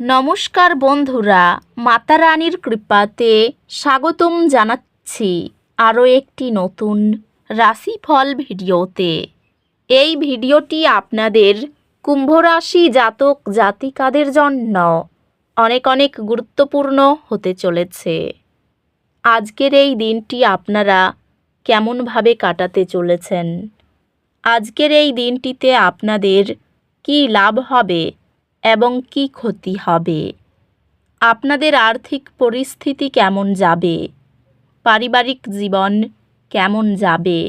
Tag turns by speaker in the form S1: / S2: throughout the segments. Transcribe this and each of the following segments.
S1: নমস্কার বন্ধুরা, মাতা রানীর কৃপাতে স্বাগতম জানাচ্ছি আরও একটি নতুন রাশিফল ভিডিওতে। এই ভিডিওটি আপনাদের কুম্ভ রাশি জাতক জাতিকাদের জন্য অনেক অনেক গুরুত্বপূর্ণ হতে চলেছে। আজকের এই দিনটি আপনারা কেমনভাবে কাটাতে চলেছেন, আজকের এই দিনটিতে আপনাদের কী লাভ হবে এবং কি ক্ষতি হবে, আপনাদের আর্থিক পরিস্থিতি কেমন যাবে, পারিবারিক জীবন কেমন যাবে,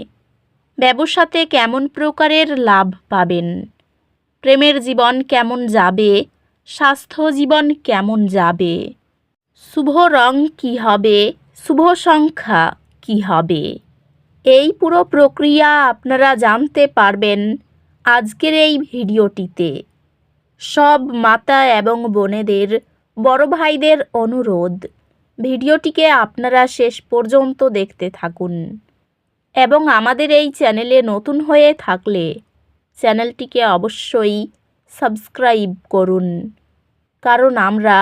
S1: ব্যবসাতে কেমন প্রকারের লাভ পাবেন, প্রেমের জীবন কেমন যাবে, স্বাস্থ্য জীবন কেমন যাবে, শুভ রং কী হবে, শুভ সংখ্যা কী হবে, এই পুরো প্রক্রিয়া আপনারা জানতে পারবেন আজকের এই ভিডিওটিতে। সব মাতা এবং বোনেদের, বড় ভাইদের অনুরোধ, ভিডিওটিকে আপনারা শেষ পর্যন্ত দেখতে থাকুন এবং আমাদের এই চ্যানেলে নতুন হয়ে থাকলে চ্যানেলটিকে অবশ্যই সাবস্ক্রাইব করুন, কারণ আমরা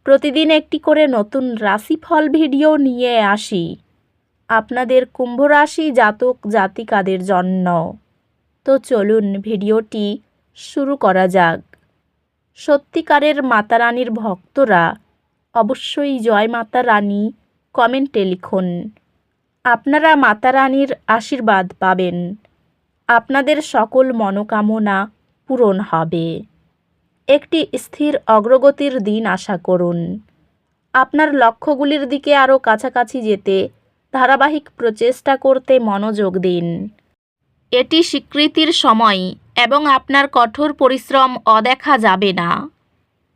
S1: প্রতিদিন একটি করে নতুন রাশিফল ভিডিও নিয়ে আসি আপনাদের কুম্ভ রাশি জাতক জাতিকাদের জন্য। তো চলুন ভিডিওটি শুরু করা যাক। সত্যিকারের মাতা রানীর ভক্তরা অবশ্যই জয় মাতা রানী কমেন্টে লিখুন। আপনারা মাতা রানীর আশীর্বাদ পাবেন, আপনাদের সকল মনোকামনা পূরণ হবে। একটি স্থির অগ্রগতির দিন আশা করুন। আপনার লক্ষ্যগুলির দিকে আরও কাছাকাছি যেতে ধারাবাহিক প্রচেষ্টা করতে মনোযোগ দিন। এটি স্বীকৃতির সময় এবং আপনার কঠোর পরিশ্রম অদেখা যাবে না।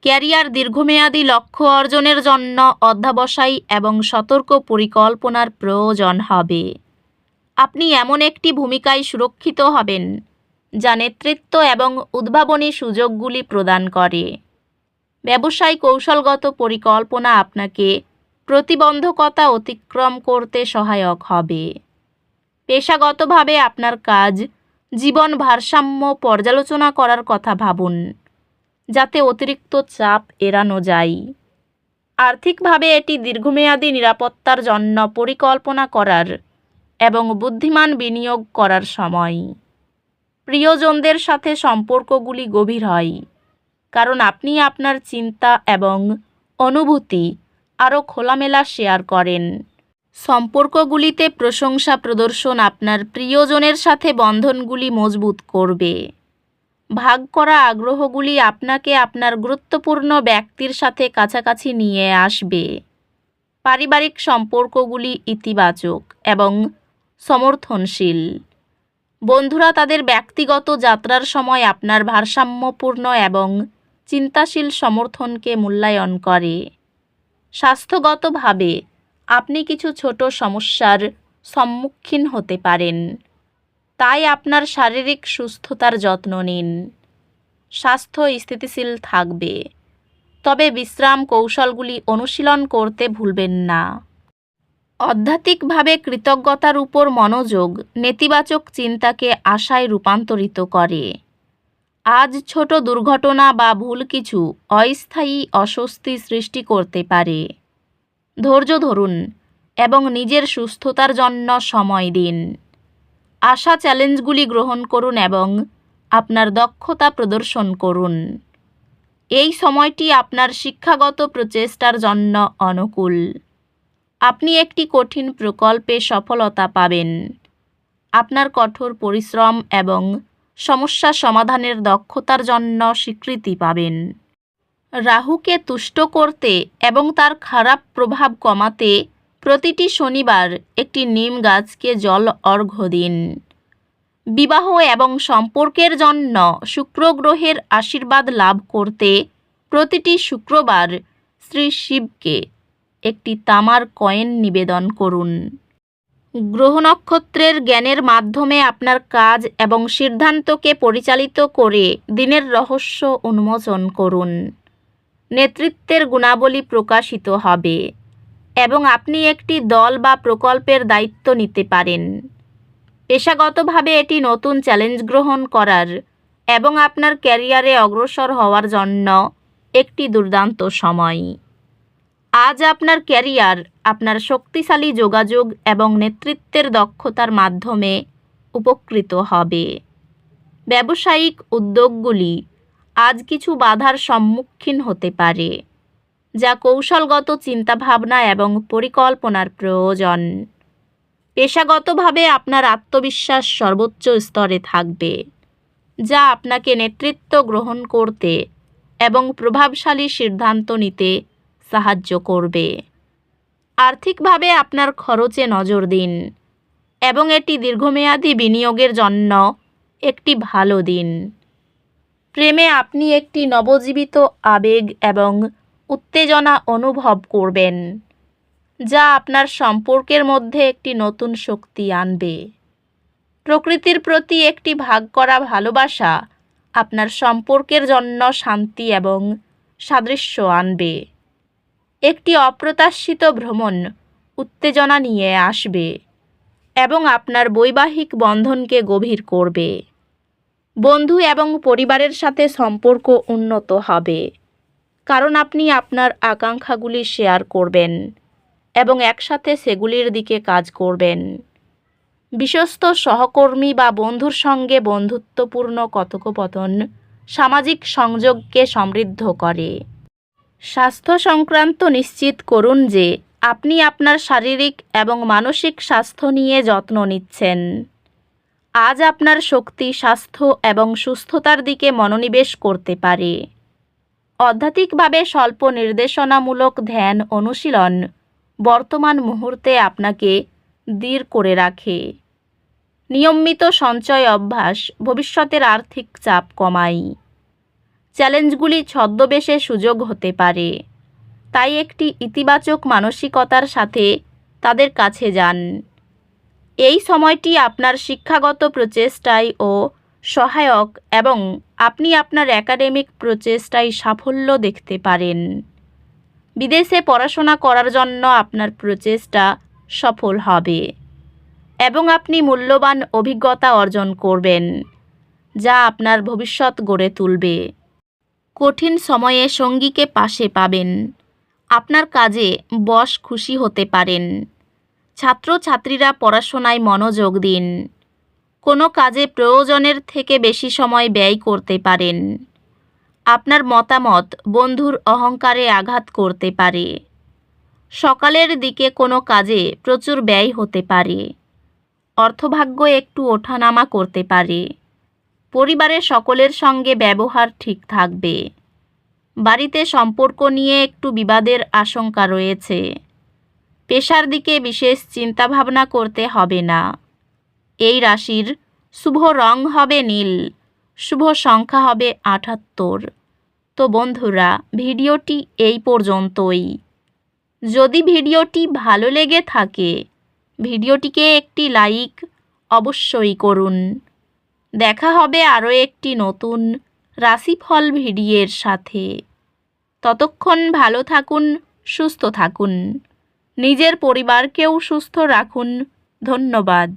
S1: ক্যারিয়ার দীর্ঘমেয়াদী লক্ষ্য অর্জনের জন্য অধ্যবসায় এবং সতর্ক পরিকল্পনার প্রয়োজন হবে। আপনি এমন একটি ভূমিকায় সুরক্ষিত হবেন যা নেতৃত্ব এবং উদ্ভাবনী সুযোগগুলি প্রদান করে। ব্যবসায় কৌশলগত পরিকল্পনা আপনাকে প্রতিবন্ধকতা অতিক্রম করতে সহায়ক হবে। পেশাগতভাবে আপনার কাজ জীবন ভারসাম্য পর্যালোচনা করার কথা ভাবুন, যাতে অতিরিক্ত চাপ এড়ানো যায়। আর্থিকভাবে এটি দীর্ঘমেয়াদী নিরাপত্তার জন্য পরিকল্পনা করার এবং বুদ্ধিমান বিনিয়োগ করার সময়। প্রিয়জনদের সাথে সম্পর্কগুলি গভীর হয়, কারণ আপনি আপনার চিন্তা এবং অনুভূতি আরও খোলামেলা শেয়ার করেন। সম্পর্কগুলিতে প্রশংসা প্রদর্শন আপনার প্রিয়জনের সাথে বন্ধনগুলি মজবুত করবে। ভাগ করা আগ্রহগুলি আপনাকে আপনার গুরুত্বপূর্ণ ব্যক্তির সাথে কাছাকাছি নিয়ে আসবে। পারিবারিক সম্পর্কগুলি ইতিবাচক এবং সমর্থনশীল। বন্ধুরা তাদের ব্যক্তিগত যাত্রার সময় আপনার ভারসাম্যপূর্ণ এবং চিন্তাশীল সমর্থনকে মূল্যায়ন করে। স্বাস্থ্যগতভাবে আপনি কিছু ছোট সমস্যার সম্মুখীন হতে পারেন, তাই আপনার শারীরিক সুস্থতার যত্ন নিন। স্বাস্থ্য স্থিতিশীল থাকবে, তবে বিশ্রাম কৌশলগুলি অনুশীলন করতে ভুলবেন না। আধ্যাত্মিকভাবে কৃতজ্ঞতার উপর মনোযোগ নেতিবাচক চিন্তাকে আশায় রূপান্তরিত করে। আজ ছোট দুর্ঘটনা বা ভুল কিছু অস্থায়ী অস্বস্তি সৃষ্টি করতে পারে। ধৈর্য ধরুন এবং নিজের সুস্থতার জন্য সময় দিন। আশা চ্যালেঞ্জগুলি গ্রহণ করুন এবং আপনার দক্ষতা প্রদর্শন করুন। এই সময়টি আপনার শিক্ষাগত প্রচেষ্টার জন্য অনুকূল। আপনি একটি কঠিন প্রকল্পে সফলতা পাবেন। আপনার কঠোর পরিশ্রম এবং সমস্যা সমাধানের দক্ষতার জন্য স্বীকৃতি পাবেন। রাহুকে তুষ্ট করতে এবং তার খারাপ প্রভাব কমাতে প্রতিটি শনিবার একটি নিম গাছকে জল অর্ঘ্য দিন। বিবাহ এবং সম্পর্কের জন্য শুক্র গ্রহের আশীর্বাদ লাভ করতে প্রতিটি শুক্রবার শ্রী শিবকে একটি তামার কয়েন নিবেদন করুন। গ্রহ নক্ষত্রের জ্ঞানের মাধ্যমে আপনার কাজ এবং সিদ্ধান্তকে পরিচালিত করে দিনের রহস্য উন্মোচন করুন। নেতৃত্বের গুণাবলী প্রকাশিত হবে এবং আপনি একটি দল বা প্রকল্পের দায়িত্ব নিতে পারেন। পেশাগতভাবে এটি নতুন চ্যালেঞ্জ গ্রহণ করার এবং আপনার ক্যারিয়ারে অগ্রসর হওয়ার জন্য একটি দুর্দান্ত সময়। আজ আপনার ক্যারিয়ার আপনার শক্তিশালী যোগাযোগ এবং নেতৃত্বের দক্ষতার মাধ্যমে উপকৃত হবে। ব্যবসায়িক উদ্যোগগুলি আজ কিছু বাধার সম্মুখীন হতে পারে, যা কৌশলগত চিন্তাভাবনা এবং পরিকল্পনার প্রয়োজন। পেশাগতভাবে আপনার আত্মবিশ্বাস সর্বোচ্চ স্তরে থাকবে, যা আপনাকে নেতৃত্ব গ্রহণ করতে এবং প্রভাবশালী সিদ্ধান্ত নিতে সাহায্য করবে। আর্থিকভাবে আপনার খরচে নজর দিন এবং এটি দীর্ঘমেয়াদী বিনিয়োগের জন্য একটি ভালো দিন। প্রেমে আপনি একটি নবজীবিত আবেগ এবং উত্তেজনা অনুভব করবেন, যা আপনার সম্পর্কের মধ্যে একটি নতুন শক্তি আনবে। প্রকৃতির প্রতি একটি ভাগ করা ভালোবাসা আপনার সম্পর্কের জন্য শান্তি এবং সাদৃশ্য আনবে। একটি অপ্রত্যাশিত ভ্রমণ উত্তেজনা নিয়ে আসবে এবং আপনার বৈবাহিক বন্ধনকে গভীর করবে। বন্ধু এবং পরিবারের সাথে সম্পর্ক উন্নত হবে, কারণ আপনি আপনার আকাঙ্ক্ষাগুলি শেয়ার করবেন এবং একসাথে সেগুলির দিকে কাজ করবেন। বিশ্বস্ত সহকর্মী বা বন্ধুর সঙ্গে বন্ধুত্বপূর্ণ কথোপকথন সামাজিক সংযোগকে সমৃদ্ধ করে। স্বাস্থ্য সংক্রান্ত নিশ্চিত করুন যে আপনি আপনার শারীরিক এবং মানসিক স্বাস্থ্য নিয়ে যত্ন নিচ্ছেন। আজ আপনার শক্তি, স্বাস্থ্য এবং সুস্থতার দিকে মনোনিবেশ করতে পারে। আধ্যাত্মিকভাবে স্বল্প নির্দেশনামূলক ধ্যান অনুশীলন বর্তমান মুহূর্তে আপনাকে দৃঢ় করে রাখে। নিয়মিত সঞ্চয় অভ্যাস ভবিষ্যতের আর্থিক চাপ কমায়। চ্যালেঞ্জগুলি ছদ্মবেশে সুযোগ হতে পারে, তাই একটি ইতিবাচক মানসিকতার সাথে তাদের কাছে যান। এই সময়টি আপনার শিক্ষাগত প্রচেষ্টায় ও সহায়ক এবং আপনি আপনার একাডেমিক প্রচেষ্টায় সাফল্য দেখতে পারেন। বিদেশে পড়াশোনা করার জন্য আপনার প্রচেষ্টা সফল হবে এবং আপনি মূল্যবান অভিজ্ঞতা অর্জন করবেন, যা আপনার ভবিষ্যৎ গড়ে তুলবে। কঠিন সময়ে সঙ্গীকে পাশে পাবেন। আপনার কাজে বস খুশি হতে পারেন। ছাত্রছাত্রীরা পড়াশোনায় মনোযোগ দিন। কোনো কাজে প্রয়োজনের থেকে বেশি সময় ব্যয় করতে পারেন। আপনার মতামত বন্ধুর অহংকারে আঘাত করতে পারে। সকালের দিকে কোনো কাজে প্রচুর ব্যয় হতে পারে। অর্থভাগ্য একটু ওঠানামা করতে পারে। পরিবারের সকলের সঙ্গে ব্যবহার ঠিক থাকবে। বাড়িতে সম্পর্ক নিয়ে একটু বিবাদের আশঙ্কা রয়েছে। পেশার দিকে বিশেষ চিন্তাভাবনা করতে হবে না। এই রাশির শুভ রং হবে নীল, শুভ সংখ্যা হবে ৭৮। তো বন্ধুরা, ভিডিওটি এই পর্যন্তই। যদি ভিডিওটি ভালো লেগে থাকে, ভিডিওটিকে একটি লাইক অবশ্যই করুন। দেখা হবে আরও একটি নতুন রাশিফল ভিডিওর সাথে। ততক্ষণ ভালো থাকুন, সুস্থ থাকুন, নিজের পরিবারকেও সুস্থ রাখুন। ধন্যবাদ।